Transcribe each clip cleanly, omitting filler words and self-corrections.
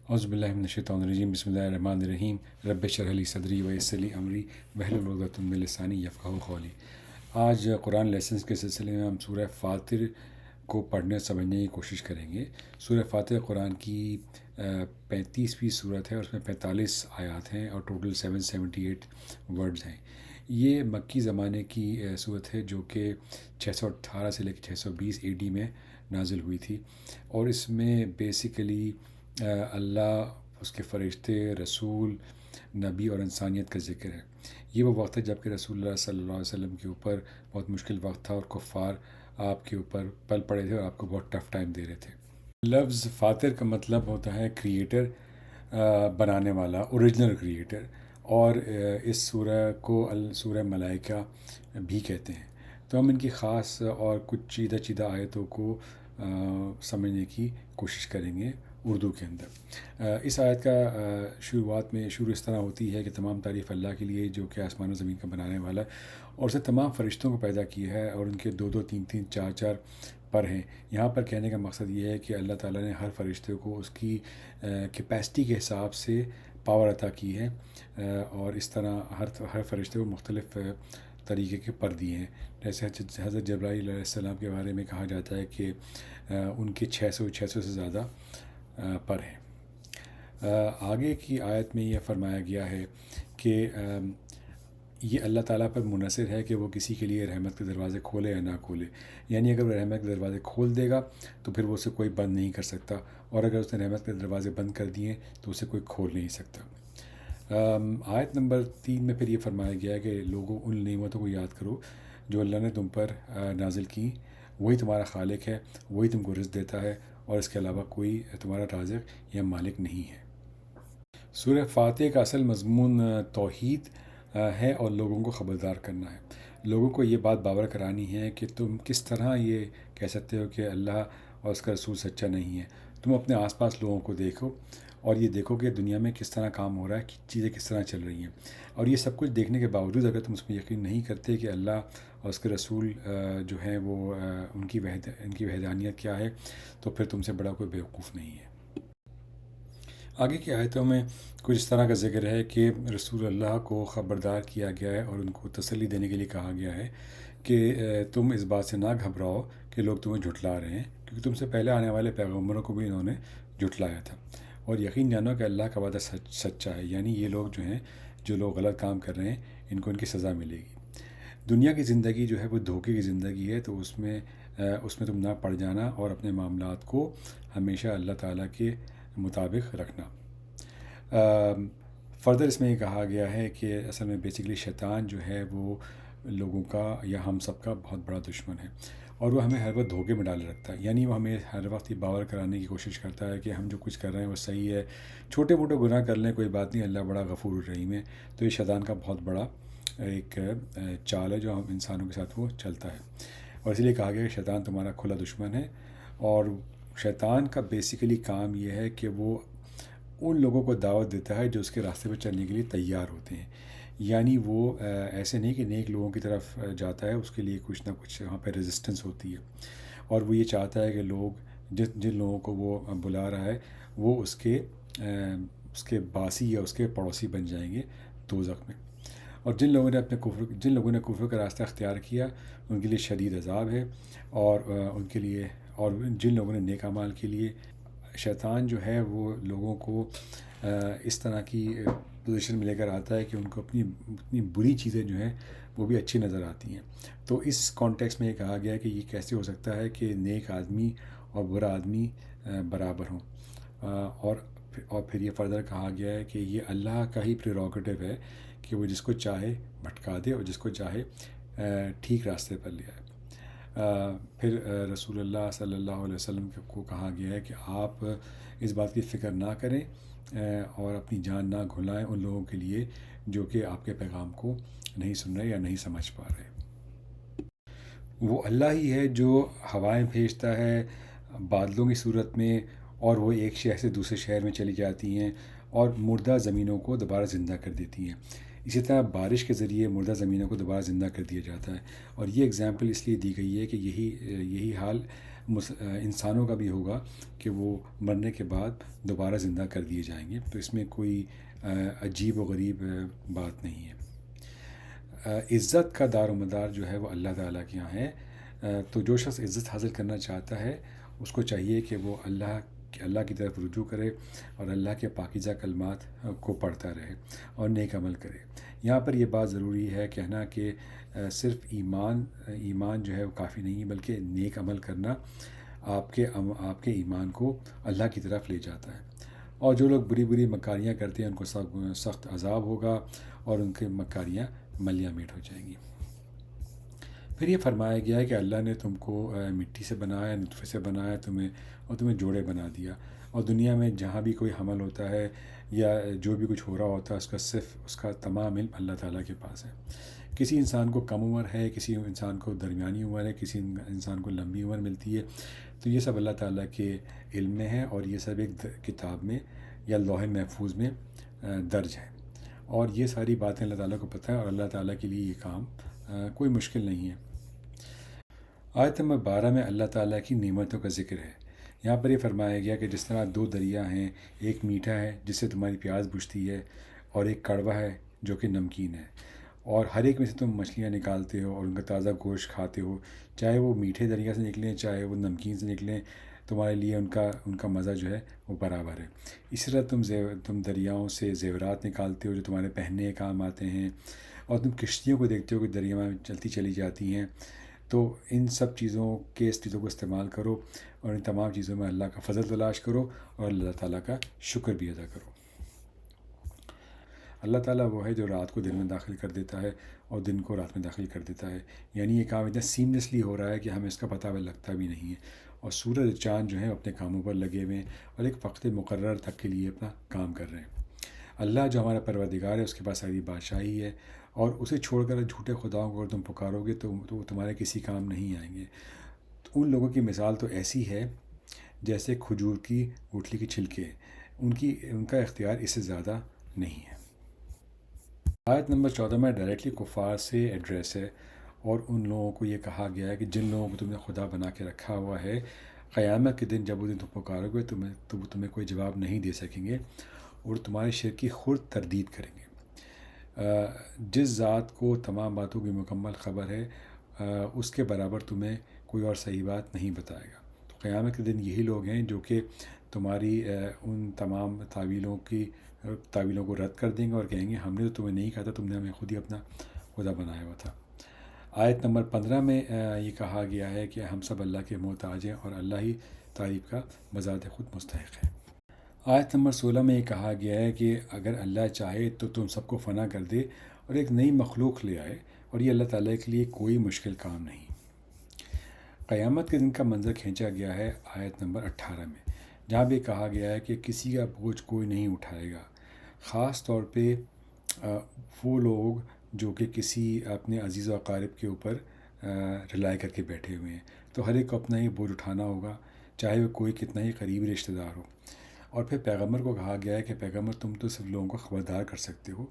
اعوذ باللہ من الشیطان الرجیم بسم اللہ الرحمن الرحیم رب اشرح لی صدری ویسر لی امری واحلل عقدۃ من لسانی یفقہوا قولی۔ آج قرآن لیسنس کے سلسلے میں ہم سورہ فاطر کو پڑھنے سمجھنے کی کوشش کریں گے۔ سورہ فاطر قرآن کی 35ویں صورت ہے اور اس میں 45 آیات ہیں اور ٹوٹل 778 ورڈز ہیں۔ یہ مکی زمانے کی صورت ہے جو کہ 618 سے لے کے 620 AD میں نازل ہوئی تھی، اور اس میں بیسیکلی اللہ، اس کے فرشتے، رسول، نبی اور انسانیت کا ذکر ہے۔ یہ وہ وقت ہے جب کہ رسول اللہ صلی اللہ علیہ وسلم کے اوپر بہت مشکل وقت تھا اور کفار آپ کے اوپر پل پڑے تھے اور آپ کو بہت ٹف ٹائم دے رہے تھے۔ لفظ فاتر کا مطلب ہوتا ہے کریٹر، بنانے والا، اوریجنل کریٹر، اور اس سورہ کو سورہ ملائکہ بھی کہتے ہیں۔ تو ہم ان کی خاص اور کچھ چیدہ آیتوں کو سمجھنے کی کوشش کریں گے اردو کے اندر۔ اس آیت کا شروع اس طرح ہوتی ہے کہ تمام تعریف اللہ کے لیے جو کہ آسمان و زمین کا بنانے والا ہے اور اسے تمام فرشتوں کو پیدا کیا ہے اور ان کے 2 3 4 پر ہیں۔ یہاں پر کہنے کا مقصد یہ ہے کہ اللہ تعالیٰ نے ہر فرشتے کو اس کی کیپیسٹی کے حساب سے پاور عطا کی ہے، اور اس طرح ہر فرشتے کو مختلف طریقے کے پر دیے ہیں۔ جیسے حضرت جبرائیل علیہ السلام کے بارے میں کہا جاتا ہے کہ ان کے 600 سے زیادہ پر ہیں۔ آگے کی آیت میں یہ فرمایا گیا ہے کہ یہ اللہ تعالیٰ پر منحصر ہے کہ وہ کسی کے لیے رحمت کے دروازے کھولے یا نہ کھولے، یعنی اگر وہ رحمت کے دروازے کھول دے گا تو پھر وہ اسے کوئی بند نہیں کر سکتا، اور اگر اس نے رحمت کے دروازے بند کر دیے تو اسے کوئی کھول نہیں سکتا۔ آیت نمبر 3 میں پھر یہ فرمایا گیا ہے کہ لوگوں ان نعمتوں کو یاد کرو جو اللہ نے تم پر نازل کی، وہی تمہارا خالق ہے، وہی تم کو رزق دیتا ہے، اور اس کے علاوہ کوئی تمہارا رازق یا مالک نہیں ہے۔ سورہ فاتح کا اصل مضمون توحید ہے اور لوگوں کو خبردار کرنا ہے۔ لوگوں کو یہ بات باور کرانی ہے کہ تم کس طرح یہ کہہ سکتے ہو کہ اللہ اور اس کا رسول سچا نہیں ہے۔ تم اپنے آس پاس لوگوں کو دیکھو اور یہ دیکھو کہ دنیا میں کس طرح کام ہو رہا ہے، چیزیں کس طرح چل رہی ہیں، اور یہ سب کچھ دیکھنے کے باوجود اگر تم اس میں یقین نہیں کرتے کہ اللہ اور اس کے رسول جو ہیں وہ ان کی وحدانیت کیا ہے، تو پھر تم سے بڑا کوئی بیوقوف نہیں ہے۔ آگے کی آیتوں میں کچھ اس طرح کا ذکر ہے کہ رسول اللہ کو خبردار کیا گیا ہے اور ان کو تسلی دینے کے لیے کہا گیا ہے کہ تم اس بات سے نہ گھبراؤ کہ لوگ تمہیں جھٹلا رہے ہیں، کیونکہ تم سے پہلے آنے والے پیغمبروں کو بھی انہوں نے جھٹلایا تھا، اور یقین جانو کہ اللہ کا وعدہ سچا ہے، یعنی یہ لوگ جو لوگ غلط کام کر رہے ہیں ان کو ان کی سزا ملے گی۔ دنیا کی زندگی جو ہے وہ دھوکے کی زندگی ہے، تو اس میں تم نہ پڑ جانا اور اپنے معاملات کو ہمیشہ اللہ تعالیٰ کے مطابق رکھنا۔ فردر اس میں یہ کہا گیا ہے کہ اصل میں بیسیکلی شیطان جو ہے وہ لوگوں کا یا ہم سب کا بہت بڑا دشمن ہے، اور وہ ہمیں ہر وقت دھوکے میں ڈالے رکھتا ہے، یعنی وہ ہمیں ہر وقت یہ باور کرانے کی کوشش کرتا ہے کہ ہم جو کچھ کر رہے ہیں وہ صحیح ہے، چھوٹے موٹے گناہ کر لیں کوئی بات نہیں، اللہ بڑا غفور الرحیم ہے۔ تو یہ شیطان کا بہت بڑا ایک چال ہے جو ہم انسانوں کے ساتھ وہ چلتا ہے، اور اسی لیے کہا گیا کہ شیطان تمہارا کھلا دشمن ہے، اور شیطان کا بیسیکلی کام یہ ہے کہ وہ ان لوگوں کو دعوت دیتا ہے جو اس کے راستے پہ چلنے کے لیے تیار ہوتے ہیں، یعنی وہ ایسے نہیں کہ نیک لوگوں کی طرف جاتا ہے، اس کے لیے کچھ نہ کچھ وہاں پہ ریزسٹنس ہوتی ہے، اور وہ یہ چاہتا ہے کہ لوگ جن لوگوں کو وہ بلا رہا ہے وہ اس کے باسی یا اس کے پڑوسی بن جائیں گے دوزخ میں، اور جن لوگوں نے کفر کا راستہ اختیار کیا ان کے لیے شدید عذاب ہے، اور ان کے لیے، اور جن لوگوں نے نیک اعمال کے لیے، شیطان جو ہے وہ لوگوں کو اس طرح کی پوزیشن میں لے کر آتا ہے کہ ان کو اپنی بری چیزیں جو ہیں وہ بھی اچھی نظر آتی ہیں۔ تو اس کانٹیکس میں یہ کہا گیا ہے کہ یہ کیسے ہو سکتا ہے کہ نیک آدمی اور برا آدمی برابر ہوں، اور پھر یہ فردر کہا گیا ہے کہ یہ اللہ کا ہی پریروگیٹو ہے کہ وہ جس کو چاہے بھٹکا دے اور جس کو چاہے ٹھیک راستے پر لے آئے۔ پھر رسول اللہ صلی اللہ علیہ وسلم کو کہا گیا ہے کہ آپ اس بات کی فکر نہ کریں اور اپنی جان نہ گھلائیں ان لوگوں کے لیے جو کہ آپ کے پیغام کو نہیں سن رہے یا نہیں سمجھ پا رہے۔ وہ اللہ ہی ہے جو ہوائیں بھیجتا ہے بادلوں کی صورت میں، اور وہ ایک شہر سے دوسرے شہر میں چلی جاتی ہیں اور مردہ زمینوں کو دوبارہ زندہ کر دیتی ہیں۔ اسی طرح بارش کے ذریعے مردہ زمینوں کو دوبارہ زندہ کر دیا جاتا ہے، اور یہ اگزامپل اس لیے دی گئی ہے کہ یہی حال انسانوں کا بھی ہوگا کہ وہ مرنے کے بعد دوبارہ زندہ کر دیے جائیں گے. تو اس میں کوئی عجیب و غریب بات نہیں ہے. عزت کا دار و مدار جو ہے وہ اللہ تعالیٰ کے یہاں ہے. تو جو شخص عزت حاصل کرنا چاہتا ہے اس کو چاہیے کہ وہ اللہ کی طرف رجوع کرے اور اللہ کے پاکیزہ کلمات کو پڑھتا رہے اور نیک عمل کرے. یہاں پر یہ بات ضروری ہے کہنا کہ صرف ایمان جو ہے وہ کافی نہیں ہے، بلکہ نیک عمل کرنا آپ کے ایمان کو اللہ کی طرف لے جاتا ہے. اور جو لوگ بری بری مکاریاں کرتے ہیں ان کو سخت عذاب ہوگا اور ان کے مکاریاں ملیاں میٹ ہو جائیں گی. پھر یہ فرمایا گیا ہے کہ اللہ نے تم کو مٹی سے بنایا، نطفے سے بنایا تمہیں جوڑے بنا دیا. اور دنیا میں جہاں بھی کوئی حمل ہوتا ہے یا جو بھی کچھ ہو رہا ہوتا ہے اس کا تمام علم اللہ تعالیٰ کے پاس ہے. کسی انسان کو کم عمر ہے، کسی انسان کو درمیانی عمر ہے، کسی انسان کو لمبی عمر ملتی ہے. تو یہ سب اللہ تعالیٰ کے علم میں ہے اور یہ سب ایک کتاب میں یا لوح محفوظ میں درج ہے. اور یہ ساری باتیں اللہ تعالیٰ کو پتہ ہے اور اللہ تعالیٰ کے لیے یہ کام کوئی مشکل نہیں ہے. آیت نمبر 12 میں اللہ تعالیٰ کی نعمتوں کا ذکر ہے. یہاں پر یہ فرمایا گیا کہ جس طرح 2 دریا ہیں، ایک میٹھا ہے جس سے تمہاری پیاس بجھتی ہے اور ایک کڑوا ہے جو کہ نمکین ہے، اور ہر ایک میں سے تم مچھلیاں نکالتے ہو اور ان کا تازہ گوشت کھاتے ہو، چاہے وہ میٹھے دریا سے نکلیں چاہے وہ نمکین سے نکلیں، تمہارے لیے ان کا مزہ جو ہے وہ برابر ہے. اسی طرح تم دریاؤں سے زیورات نکالتے ہو جو تمہارے پہننے کے کام آتے ہیں، اور تم کشتیوں کو دیکھتے ہو کہ دریا میں چلتی چلی جاتی ہیں. تو ان سب چیزوں کو استعمال کرو اور ان تمام چیزوں میں اللہ کا فضل تلاش کرو اور اللہ تعالیٰ کا شکر بھی ادا کرو. اللہ تعالیٰ وہ ہے جو رات کو دن میں داخل کر دیتا ہے اور دن کو رات میں داخل کر دیتا ہے. یعنی یہ کام اتنا سیملیسلی ہو رہا ہے کہ ہمیں اس کا پتہ لگتا بھی نہیں ہے. اور سورج چاند جو ہیں اپنے کاموں پر لگے ہوئے ہیں اور ایک وقت مقرر تک کے لیے اپنا کام کر رہے ہیں. اللہ جو ہمارا پروردگار ہے اس کے پاس ساری بادشاہی ہے، اور اسے چھوڑ کر جھوٹے خداؤں کو اگر تم پکارو گے تو وہ تمہارے کسی کام نہیں آئیں گے. تو ان لوگوں کی مثال تو ایسی ہے جیسے کھجور کی گٹھلی کے چھلکے، ان کا اختیار اس سے زیادہ نہیں ہے. آیت نمبر 14 میں ڈائریکٹلی کفار سے ایڈریس ہے، اور ان لوگوں کو یہ کہا گیا ہے کہ جن لوگوں کو تم نے خدا بنا کے رکھا ہوا ہے، قیامت کے دن جب وہ دن تم پکارو گے تو وہ تمہیں کوئی جواب نہیں دے سکیں گے اور تمہارے شرک کی خرد تردید کریں گے. جس ذات کو تمام باتوں کی مکمل خبر ہے اس کے برابر تمہیں کوئی اور صحیح بات نہیں بتائے گا. تو قیامت کے دن یہی لوگ ہیں جو کہ تمہاری ان تمام تعویلوں کو رد کر دیں گے اور کہیں گے ہم نے تو تمہیں نہیں کہا تھا، تم نے ہمیں خود ہی اپنا خدا بنایا ہوا تھا. آیت نمبر 15 میں یہ کہا گیا ہے کہ ہم سب اللہ کے محتاج ہیں اور اللہ ہی تعریف کا بذات خود مستحق ہے. آیت نمبر 16 میں یہ کہا گیا ہے کہ اگر اللہ چاہے تو تم سب کو فنا کر دے اور ایک نئی مخلوق لے آئے، اور یہ اللہ تعالیٰ کے لیے کوئی مشکل کام نہیں. قیامت کے دن کا منظر کھینچا گیا ہے آیت نمبر 18 میں، جہاں بھی کہا گیا ہے کہ کسی کا بوجھ کوئی نہیں اٹھائے گا، خاص طور پہ وہ لوگ جو کہ کسی اپنے عزیز و اقارب کے اوپر رلائی کر کے بیٹھے ہوئے ہیں. تو ہر ایک کو اپنا ہی بوجھ اٹھانا ہوگا، چاہے وہ کوئی کتنا ہی قریبی رشتہ دار ہو. اور پھر پیغمبر کو کہا گیا ہے کہ پیغمبر تم تو صرف لوگوں کو خبردار کر سکتے ہو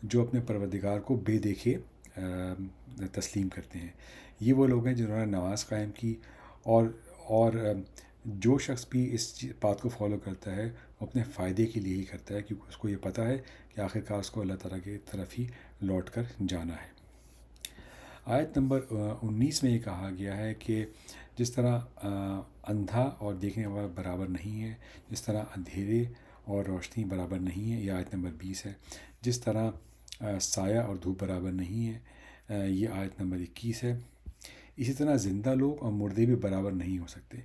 جو اپنے پروردگار کو بے دیکھے تسلیم کرتے ہیں. یہ وہ لوگ ہیں جنہوں نے نماز قائم کی، اور جو شخص بھی اس بات کو فالو کرتا ہے وہ اپنے فائدے کے لیے ہی کرتا ہے، کیونکہ اس کو یہ پتہ ہے کہ آخرکار اس کو اللہ تعالیٰ کی طرف ہی لوٹ کر جانا ہے. آیت نمبر 19 میں یہ کہا گیا ہے کہ جس طرح اندھا اور دیکھنے والا برابر نہیں ہے، جس طرح اندھیرے اور روشنی برابر نہیں ہے، یہ آیت نمبر 20 ہے. جس طرح سایہ اور دھوپ برابر نہیں ہے، یہ آیت نمبر 21 ہے. اسی طرح زندہ لوگ اور مردے بھی برابر نہیں ہو سکتے.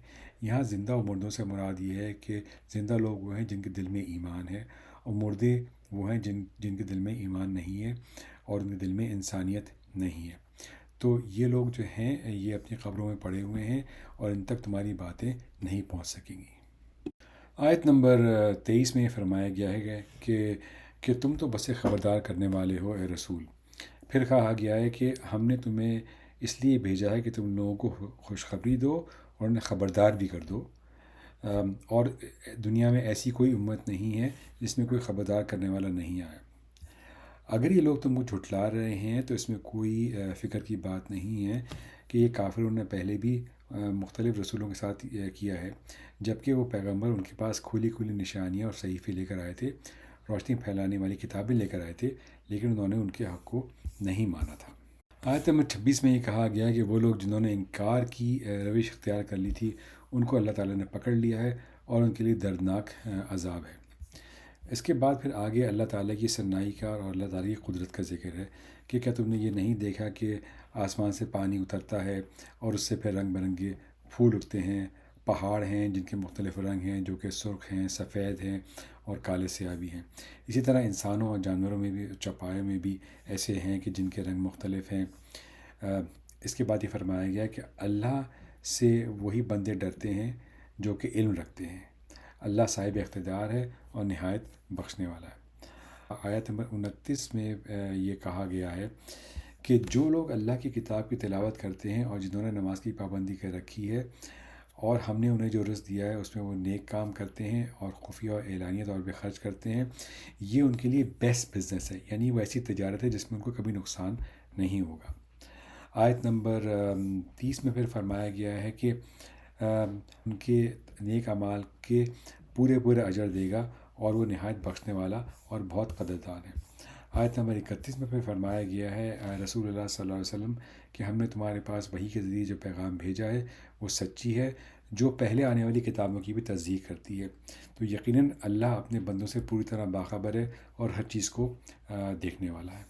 یہاں زندہ اور مردوں سے مراد یہ ہے کہ زندہ لوگ وہ ہیں جن کے دل میں ایمان ہے، اور مردے وہ ہیں جن کے دل میں ایمان نہیں ہے اور ان کے دل میں انسانیت نہیں ہے. تو یہ لوگ جو ہیں یہ اپنی قبروں میں پڑے ہوئے ہیں اور ان تک تمہاری باتیں نہیں پہنچ سکیں گی. آیت نمبر 23 میں یہ فرمایا گیا ہے کہ تم تو بس خبردار کرنے والے ہو اے رسول. پھر کہا گیا ہے کہ ہم نے تمہیں اس لیے بھیجا ہے کہ تم لوگوں کو خوشخبری دو اور انہیں خبردار بھی کر دو. اور دنیا میں ایسی کوئی امت نہیں ہے جس میں کوئی خبردار کرنے والا نہیں آیا. اگر یہ لوگ تم کو جھٹلا رہے ہیں تو اس میں کوئی فکر کی بات نہیں ہے کہ یہ کافروں نے پہلے بھی مختلف رسولوں کے ساتھ کیا ہے، جبکہ وہ پیغمبر ان کے پاس کھلی کھلی نشانیاں اور صحیفے لے کر آئے تھے، روشنی پھیلانے والی کتابیں لے کر آئے تھے، لیکن انہوں نے ان کے حق کو نہیں مانا تھا۔ آیت نمبر 26 میں یہ کہا گیا کہ وہ لوگ جنہوں نے انکار کی روش اختیار کر لی تھی، ان کو اللہ تعالیٰ نے پکڑ لیا ہے اور ان کے لیے دردناک عذاب ہے۔ اس کے بعد پھر آگے اللہ تعالیٰ کی صنائی کا اور اللہ تعالیٰ کی قدرت کا ذکر ہے کہ کیا تم نے یہ نہیں دیکھا کہ آسمان سے پانی اترتا ہے اور اس سے پھر رنگ برنگے پھول اگتے ہیں، پہاڑ ہیں جن کے مختلف رنگ ہیں، جو کہ سرخ ہیں، سفید ہیں اور کالے سیاہ بھی ہیں۔ اسی طرح انسانوں اور جانوروں میں بھی، چوپایوں میں بھی ایسے ہیں کہ جن کے رنگ مختلف ہیں۔ اس کے بعد یہ فرمایا گیا کہ اللہ سے وہی بندے ڈرتے ہیں جو کہ علم رکھتے ہیں۔ اللہ صاحب اقتدار ہے اور نہایت بخشنے والا ہے۔ آیت نمبر 29 میں یہ کہا گیا ہے کہ جو لوگ اللہ کی کتاب کی تلاوت کرتے ہیں اور جنہوں نے نماز کی پابندی کر رکھی ہے اور ہم نے انہیں جو رزق دیا ہے اس میں وہ نیک کام کرتے ہیں اور خفیہ اور اعلانیہ طور پہ خرچ کرتے ہیں، یہ ان کے لیے بیسٹ بزنس ہے، یعنی وہ ایسی تجارت ہے جس میں ان کو کبھی نقصان نہیں ہوگا۔ آیت نمبر 30 میں پھر فرمایا گیا ہے کہ ان کے نیک اعمال کے پورے اجر دے گا اور وہ نہایت بخشنے والا اور بہت قدردان ہے۔ آیت نمبر 31 میں پھر فرمایا گیا ہے رسول اللہ صلی اللہ علیہ وسلم کہ ہم نے تمہارے پاس وحی کے ذریعے جو پیغام بھیجا ہے وہ سچی ہے، جو پہلے آنے والی کتابوں کی بھی تصدیق کرتی ہے۔ تو یقیناً اللہ اپنے بندوں سے پوری طرح باخبر ہے اور ہر چیز کو دیکھنے والا ہے۔